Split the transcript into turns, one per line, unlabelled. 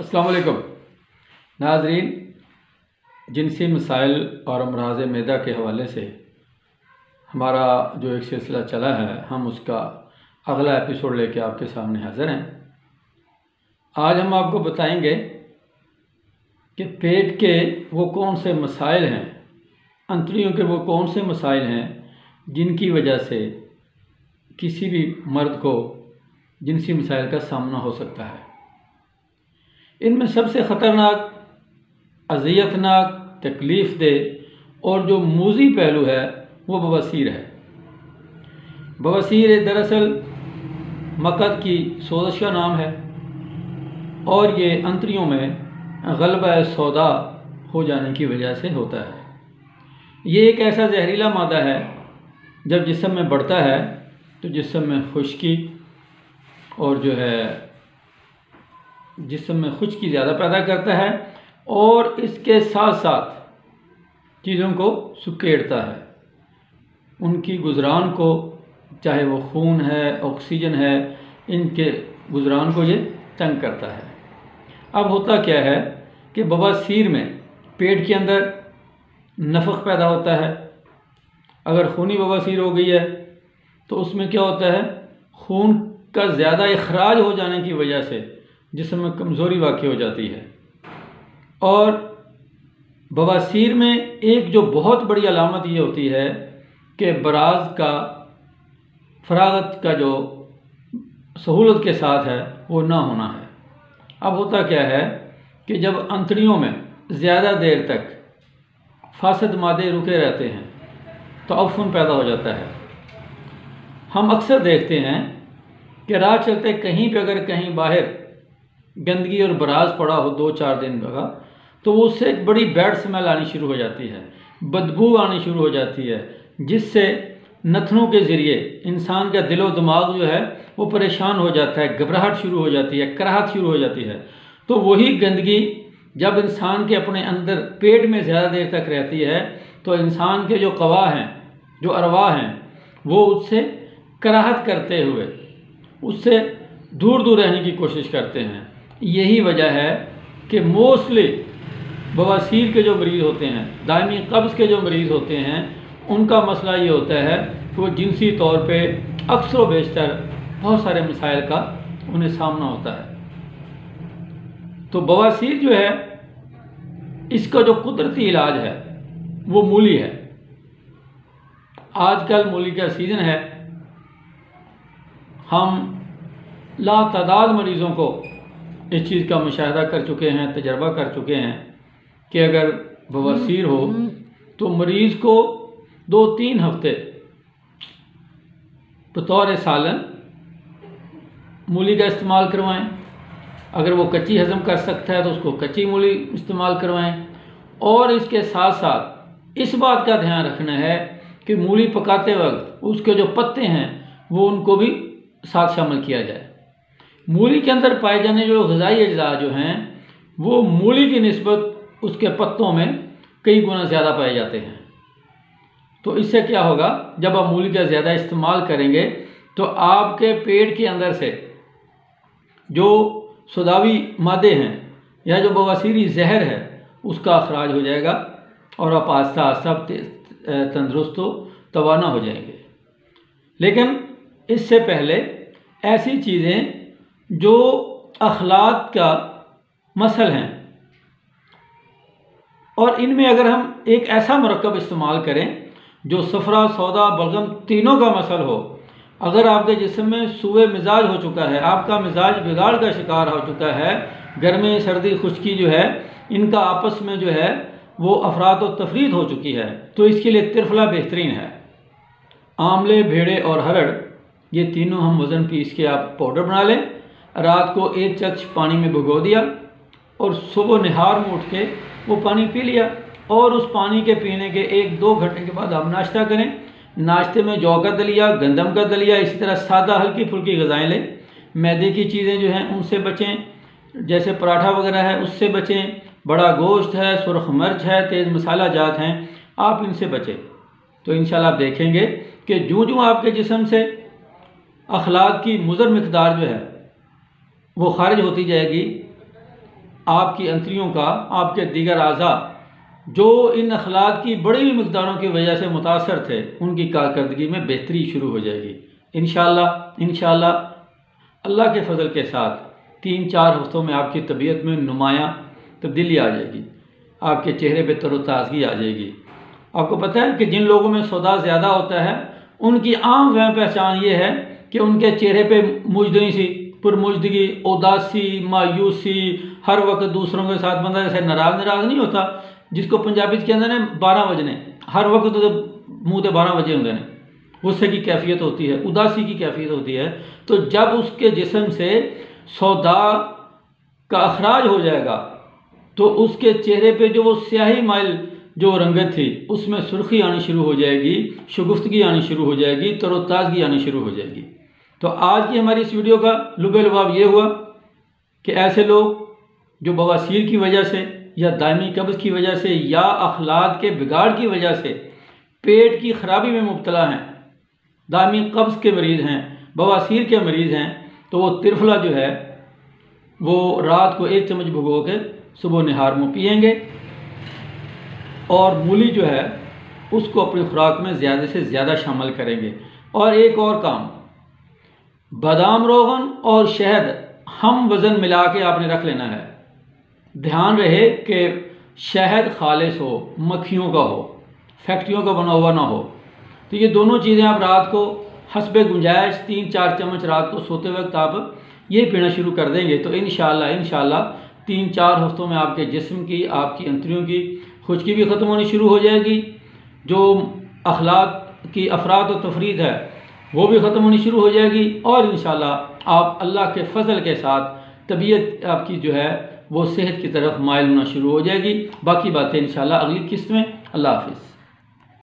अस्सलाम वालेकुम नाज़रीन। जिनसी मसाइल और अमराज़ मैदा के हवाले से हमारा जो एक सिलसिला चला है, हम उसका अगला एपिसोड लेके आपके सामने हाज़िर हैं। आज हम आपको बताएंगे कि पेट के वो कौन से मसाइल हैं, अंतड़ियों के वो कौन से मसाइल हैं जिनकी वजह से किसी भी मर्द को जिनसी मसाइल का सामना हो सकता है। इनमें सबसे ख़तरनाक, अज़ियतनाक, तकलीफ़ दे और जो मूज़ी पहलू है वो बवासीर है। बवासीर दरअसल मकद की सोज़श का नाम है और ये अंतड़ियों में ग़लबा सौदा हो जाने की वजह से होता है। ये एक ऐसा जहरीला मादा है, जब जिस्म में बढ़ता है तो जिस्म में खुश्की और जो है जिस्म में खुश्की ज़्यादा पैदा करता है और इसके साथ साथ चीज़ों को सुकेड़ता है, उनकी गुज़रान को, चाहे वो खून है, ऑक्सीजन है, इनके गुज़रान को ये तंग करता है। अब होता क्या है कि बवासीर में पेट के अंदर नफ़क़ पैदा होता है। अगर खूनी बवासीर हो गई है तो उसमें क्या होता है, खून का ज़्यादा इखराज हो जाने की वजह से जिस्म में कमज़ोरी वाक़ई हो जाती है। और बवासीर में एक जो बहुत बड़ी अलामत ये होती है कि बराज़ का, फ़रागत का जो सहूलत के साथ है वो ना होना है। अब होता क्या है कि जब अंतड़ियों में ज़्यादा देर तक फासद मादे रुके रहते हैं तो अफ़न पैदा हो जाता है। हम अक्सर देखते हैं कि राह चलते कहीं पे अगर कहीं बाहर गंदगी और बराज पड़ा हो 2-4 दिन का, तो वो उससे एक बड़ी बैड स्मेल आनी शुरू हो जाती है, बदबू आनी शुरू हो जाती है, जिससे नथनों के ज़रिए इंसान का दिलो दिमाग जो है वो परेशान हो जाता है, घबराहट शुरू हो जाती है, कराहत शुरू हो जाती है। तो वही गंदगी जब इंसान के अपने अंदर पेट में ज़्यादा देर तक रहती है तो इंसान के जो क़वा हैं, जो अरवाह हैं, वो उससे कराहत करते हुए उससे दूर दूर रहने की कोशिश करते हैं। यही वजह है कि मोस्टली बवासीर के जो मरीज़ होते हैं, दायमी कब्ज़ के जो मरीज़ होते हैं, उनका मसला ये होता है कि वो जिनसी तौर पे अक्सर व बेशतर बहुत सारे मसाइल का उन्हें सामना होता है। तो बवासीर जो है, इसका जो कुदरती इलाज है वो मूली है। आजकल मूली का सीज़न है। हम लातादाद मरीज़ों को इस चीज़ का मुशाहिदा कर चुके हैं, तजर्बा कर चुके हैं कि अगर बवासीर हो तो मरीज़ को 2-3 हफ्ते बतौर सालन मूली का इस्तेमाल करवाएं। अगर वो कच्ची हज़म कर सकता है तो उसको कच्ची मूली इस्तेमाल करवाएं। और इसके साथ साथ इस बात का ध्यान रखना है कि मूली पकाते वक्त उसके जो पत्ते हैं वो उनको भी साथ शामिल किया जाए। मूली के अंदर पाए जाने जो ग़िज़ाई अज्जा जो हैं वो मूली की निस्बत उसके पत्तों में कई गुना ज़्यादा पाए जाते हैं। तो इससे क्या होगा, जब आप मूली का ज़्यादा इस्तेमाल करेंगे तो आपके पेट के अंदर से जो सुदावी मादे हैं या जो बवासीरी जहर है उसका अखराज हो जाएगा और आप आस्ता आस्ता तंदुरुस्त व तवाना हो जाएंगे। लेकिन इससे पहले ऐसी चीज़ें जो अखलाक का मसल हैं और इनमें अगर हम एक ऐसा मरकब इस्तेमाल करें जो सफ़रा, सौदा, बलगम तीनों का मसल हो। अगर आपके जिस्म में सूए मिजाज हो चुका है, आपका मिजाज बिगाड़ का शिकार हो चुका है, गर्मी, सर्दी, खुश्की जो है इनका आपस में जो है वो अफरात व तफरीद हो चुकी है, तो इसके लिए त्रिफला बेहतरीन है। आंवले, भेड़े और हरड़, ये तीनों हम वज़न पीस के आप पाउडर बना लें। रात को 1 चम्मच पानी में भिगो दिया और सुबह निहार में उठ के वो पानी पी लिया और उस पानी के पीने के 1-2 घंटे के बाद आप नाश्ता करें। नाश्ते में जौ का दलिया, गंदम का दलिया, इसी तरह सादा हल्की फुल्की ग़िज़ाएँ लें। मैदे की चीज़ें जो हैं उनसे बचें, जैसे पराठा वगैरह है उससे बचें। बड़ा गोश्त है, सुरख मिर्च है, तेज़ मसाला जात हैं, आप इनसे बचें। तो इंशाल्लाह आप देखेंगे कि जो आपके जिस्म से अखलाक की मुज़र मिक़दार जो है वो खारिज होती जाएगी आपकी अंतरियों का, आपके दीगर आज़ा जो इन अखलाक की बड़ी मकदारों की वजह से मुतासर थे, उनकी कारकर्दगी में बेहतरी शुरू हो जाएगी इंशाअल्लाह। अल्लाह के फजल के साथ 3-4 हफ्तों में आपकी तबीयत में नुमायाँ तब्दीली आ जाएगी, आपके चेहरे पे तरोताज़गी आ जाएगी। आपको पता है कि जिन लोगों में सौदा ज़्यादा होता है उनकी आम वह पहचान ये है कि उनके चेहरे पे मुजदनी सी, पुरमुजदगी, उदासी, मायूसी, हर वक्त दूसरों के साथ बंदा जैसे नाराज़ नहीं होता, जिसको पंजाबी के अंदर 12 बजने, हर वक्त तो मुँह ते 12 बजे होंगे ने, गुस्से की कैफियत होती है, उदासी की कैफियत होती है। तो जब उसके जिस्म से सौदा का अखराज हो जाएगा तो उसके चेहरे पे जो वो स्याही माइल जो रंगत थी उसमें सुर्खी आनी शुरू हो जाएगी, शगुफ्तगी आनी शुरू हो जाएगी, तरोताज़गी आनी शुरू हो जाएगी। तो आज की हमारी इस वीडियो का लुबे लुबाब ये हुआ कि ऐसे लोग जो बवासीर की वजह से या दायमी कब्ज़ की वजह से या अखलाक के बिगाड़ की वजह से पेट की खराबी में मुब्तला हैं, दायमी कब्ज़ के मरीज़ हैं, बवासीर के मरीज़ हैं, तो वो तिरफला जो है वो रात को 1 चम्मच भिगो के सुबह निहार मुँह पिएंगे और मूली जो है उसको अपनी खुराक में ज़्यादा से ज़्यादा शामिल करेंगे। और एक और काम, बादाम रोगन और शहद हम वज़न मिला के आपने रख लेना है। ध्यान रहे कि शहद खालिस हो, मक्खियों का हो, फैक्ट्रियों का बना हुआ ना हो। तो ये दोनों चीज़ें आप रात को हस्बे गुंजाइश 3-4 चम्मच रात को सोते वक्त आप ये पीना शुरू कर देंगे तो इंशाअल्लाह 3-4 हफ्तों में आपके जिस्म की, आपकी अंतरियों की खुश्की भी ख़त्म होनी शुरू हो जाएगी, जो अखलाक की अफराद और तफरीद है वो भी ख़त्म होनी शुरू हो जाएगी और इंशाअल्लाह आप अल्लाह के फजल के साथ तबीयत आपकी जो है वो सेहत की तरफ माइल होना शुरू हो जाएगी। बाकी बातें इंशाअल्लाह अगली किस्त में। अल्लाह हाफिज़।